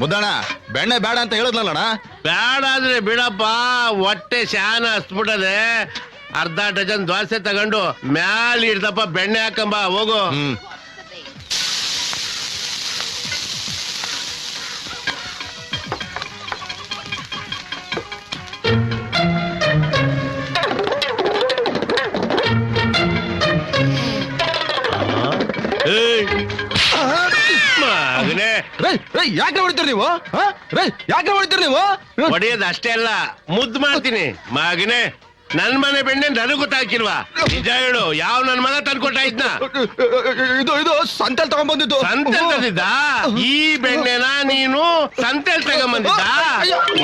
ಮುದ್ದಣ್ಣ ಬೆಣ್ಣೆ ಬೇಡ ಅಂತ ಹೇಳಿದ್ನಲ್ಲಣ್ಣ. ಬೇಡ ಅಂದ್ರೆ ಬಿಡಪ್ಪ, ಹೊಟ್ಟೆ ಶಾನ ಹಸ್ಬಿಟ್ಟದೆ. ಅರ್ಧ ಡಜನ್ ದೋಸೆ ತಗೊಂಡು ಮ್ಯಾಲ ಇಡ್ದಪ್ಪ, ಬೆಣ್ಣೆ ಹಾಕಂಬ ಹೋಗು. ಮಗನೇ, ಯಾಕೆ ಹೊಡಿತೀರಿ ನೀವು? ಯಾಕೆ ಹೊಡಿತೀರಿ ನೀವು? ಹೊಡೆಯೋದು ಅಷ್ಟೇ ಅಲ್ಲ, ಮುದ್ದು ಮಾಡ್ತೀನಿ. ಮಗನೇ, ನನ್ ಮನೆ ಬೆಣ್ಣೆ ನನಗ್ ಗೊತ್ತಾಗಿಲ್ವಾ? ನಿಜ ಹೇಳು, ಯಾವ ನನ್ ಮಗ ತಂದ್ಕೊಟ್ಟ ಇದ್ನ? ಇದು ಸಂತೆಲ್ ತಗೊಂಡ್ಬಂದಿದ್ದು. ಸಂತೆಲ್ ತಂದಿದ್ದ? ಈ ಬೆಣ್ಣೆನ ನೀನು ಸಂತೆಲ್ ತಗೊಂಬಂದಿದ್ದ?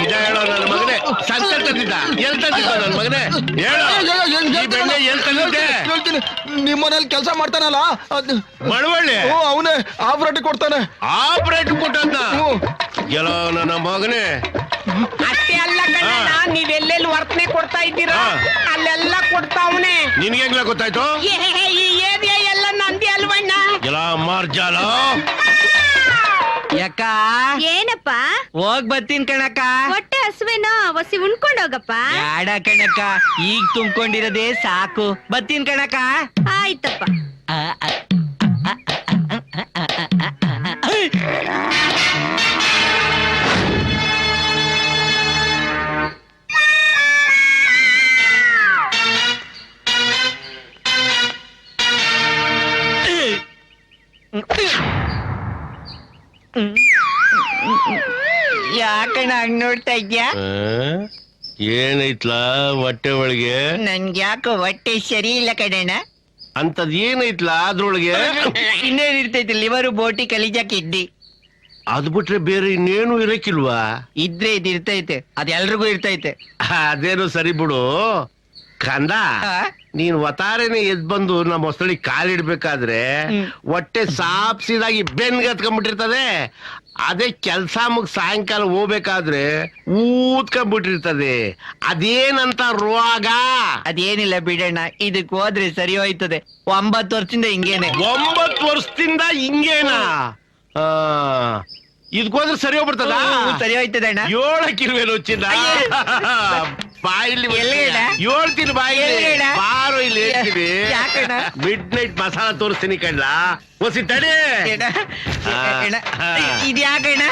ನಿಜ ಹೇಳೋ ನನ್ನ ಮಗನೇ, ಸಂತೆಲ್ ತಂದಿದ್ದ? ಎಲ್ ತಂದಿದ್ದ ನನ್ ಮಗನೇ? ಹೇಳು, ಈ ಬೆಣ್ಣೆ ಎಲ್ ತಂದಿದ್ದೆ? ಹೇಳ್ತೀನಿ. ನಿಮ್ಮನೇಲಿ ಕೆಲಸ ಮಾಡ್ತಾನಲ್ಲ ಮಳವಳ್ಳಿ, ಅವನೇ ಆಪರೇಟ್ ಕೊಡ್ತಾನೆ. ಆಪರೇಟ್ ಕೊಟ್ಟದ್ನ? ಎಲ್ಲೋ ನನ್ನ ಮಗನೇ, ಅಷ್ಟೇ ಅಲ್ಲ ಕಣ್ಣ, ನೀವೆಲ್ಲೆಲ್ಲಿ ವರ್ತನೆ ಕೊಡ್ತಾ ಇದ್ದೀರಾ ಅಲ್ಲೆಲ್ಲ ಕೊಡ್ತಾವನೆ. ನಿನ್ಗೆ ಗೊತ್ತಾಯ್ತು? ಈ ಏರಿಯಾ ಎಲ್ಲ ನಂದಿ ಅಲ್ವಣ್ಣ? ಎಲ್ಲ ಮಾರ್ಜಾಲ. ಯಾಕ ಏನಪ್ಪ? ಹೋಗ್ ಬರ್ತೀನಿ ಕಣಕ್ಕ. ಹೊಟ್ಟೆ ಹಸುವೇನೋ, ಒಸಿ ಉಣ್ಕೊಂಡ್ ಹೋಗಪ್ಪ. ಬೇಡ ಕಣಕ್ಕ, ಈಗ ತುಂಬ್ಕೊಂಡಿರೋದೇ ಸಾಕು. ಬರ್ತೀನಿ ಕಣಕ್ಕ. ಆಯ್ತಪ್ಪ. ಯಾಕಣ್ಣ ಹಂಗ್ ನೋಡ್ತಾ ಇದ್ಯಾ? ಏನೈತ್ಲಾ ಹೊಟ್ಟೆ ಒಳಗೆ? ನನ್ಗೆ ಯಾಕೋ ಹೊಟ್ಟೆ ಸರಿ ಇಲ್ಲ ಕಣಣ್ಣ. ಅಂತದ್ ಏನೈತ್ಲಾ ಅದ್ರೊಳಗೆ? ಇನ್ನೇನಿರ್ತೈತಿ, ಲಿವರು, ಬೋಟಿ, ಕಲಿಜಾ, ಕಿಡ್ನಿ. ಅದ್ ಬಿಟ್ರೆ ಬೇರೆ ಇನ್ನೇನು ಇರಕ್ಕಿಲ್ವಾ? ಇದ್ರೆ ಇದಿರ್ತೈತೆ, ಅದ್ ಎಲ್ರಿಗೂ ಇರ್ತೈತೆ. ಅದೇನು ಸರಿ ಬಿಡು ಕಂದ. ನೀನ್ ಒತಾರೆನೆ ಎದ್ ಬಂದು ನಮ್ಮ ಹೊಸಳಿ ಕಾಲಿಡ್ಬೇಕಾದ್ರೆ ಹೊಟ್ಟೆ ಸಾಪ್ಸಿದಾಗಿ ಬೆನ್ಗೆ ಹತ್ಕೊಂಡ್ಬಿಟ್ಟಿರ್ತದೆ. ಅದೇ ಕೆಲ್ಸ ಮುಗ್ ಸಾಯಂಕಾಲ ಹೋಗ್ಬೇಕಾದ್ರೆ ಊದ್ಕೊಂಡ್ಬಿಟ್ಟಿರ್ತದೆ. ಅದೇನಂತ ರೋಗ? ಅದೇನಿಲ್ಲ ಬಿಡಣ್ಣ, ಇದಕ್ ಹೋದ್ರೆ ಸರಿ ಹೋಯ್ತದೆ. 9 ವರ್ಷದಿಂದ ಹಿಂಗೇನೆ. 9 ವರ್ಷದಿಂದ ಹಿಂಗೇನಾ? ಇದಕ್ಕೋದ್ರೆ ಸರಿ ಹೋಗ್ಬಿಡ್ತದ? ಸರಿ ಹೋಯ್ತದೆ ಅಣ್ಣ. 7 ಕಿರುವೇನು ಚಿನ್ನ ಬಾಯಿಲಿ ಹೇಳ್ತೀನಿ. ಬಾಯಿಲಿ ಬಾರೋ, ಇಲ್ಲಿ ಹೇಳ್ತೀನಿ. ಮಿಡ್ ನೈಟ್ ಮಸಾಲ ತೋರಿಸ್ತೀನಿ ಕಣ್ಣ. ಹೊಸಿ ತಡಿ. ಇದ್ಯಾಕಣ್ಣ?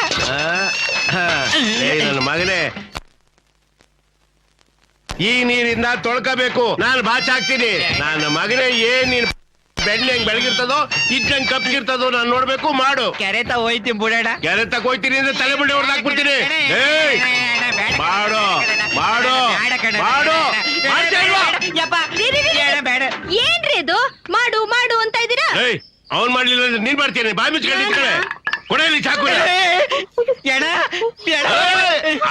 ನನ್ನ ಮಗನೇ, ಈ ನೀರಿಂದ ತೊಳ್ಕೋಬೇಕು. ನಾನು ಬಾಚ್ ಹಾಕ್ತೀನಿ. ನನ್ನ ಮಗನೇ, ಏನ್ ನೀನ್ ಬೆಣ್ಣೆ ಹೆಂಗ್ ಬೆಳಗಿರ್ತದೋ ಇದ್ದಂಗ್ ಕಪ್ಪಿರ್ತದೋ ನಾನು ನೋಡ್ಬೇಕು. ಮಾಡು. ಕೆರೆತ ಹೋಯ್ತೀನಿ ಬಿಡೋಣ. ಕೆರೆತಕ್ ಹೋಯ್ತೀನಿ ಅಂದ್ರೆ ತಲೆ ಬುಡ್ಡೆ ಹೊಡೆದಾಕ್ಬಿಡ್ತೀನಿ. ಮಾಡು ಮಾಡು ಮಾಡು. ಏನ್ರಿ ಇದು? ಮಾಡು ಮಾಡು ಅಂತ ಇದೀರಾ? ಅವ್ನ್ ಮಾಡ್ಲಿಲ್ಲ ಅಂದ್ರೆ ನೀನ್ ಮಾಡ್ತೀನಿ. ಬಾಯಿ ಮುಚ್ಕೊಂಡಿದ್ದೆ ಕೊಡಲಿ ಚಾಕು.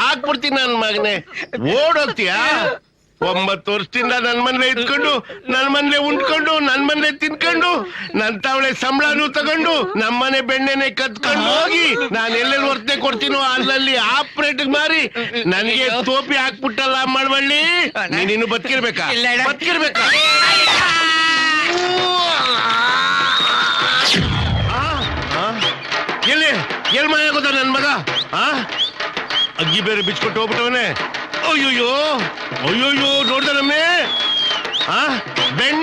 ಹಾಕ್ಬಿಡ್ತೀನಿ ನನ್ ಮಗನೇ. ಓಡೋಗ್ತೀಯಾ? 9 ವರ್ಷದಿಂದ ನನ್ ಮನೇಲೆ ಇದ್ಕೊಂಡು, ನನ್ ಮನೇಲೆ ಉಂಡ್ಕೊಂಡು, ನನ್ ಮನೇಲೆ ತಿನ್ಕೊಂಡು, ನನ್ ತಾವಳೆ ಸಂಬಳನೂ ತಗೊಂಡು, ನಮ್ಮನೆ ಬೆಣ್ಣೆನೆ ಕತ್ಕೊಂಡು ಹೋಗಿ ನಾನ್ ಎಲ್ಲೆಲ್ಲಿ ವರ್ತನೆ ಕೊಡ್ತೀನೋ ಅಲ್ಲಲ್ಲಿ ಆಪರೇಟ್ ಮಾರಿ ನನಗೆ ಟೋಪಿ ಹಾಕ್ಬಿಟ್ಟಲ್ಲ ಮಳವಳ್ಳಿ. ನೀನು ಬದುಕಿರ್ಬೇಕಾ? ಬದುಕಿರ್ಬೇಕಾ? ಎಲ್ಲಿ ಮನೆ ಗೊತ್ತ ನನ್ ಮಗ? ಅಗ್ಗಿ ಬೇರೆ ಬಿಚ್ಕೊಟ್ಟು ಹೋಗ್ಬಿಟ್ಟವನೆ. ಅಯ್ಯೋಯ್ಯೋ ಅಯ್ಯೋಯ್ಯೋ, ನೋಡ್ದನಮ್ಮೆ ಬೆಣ್ಣೆ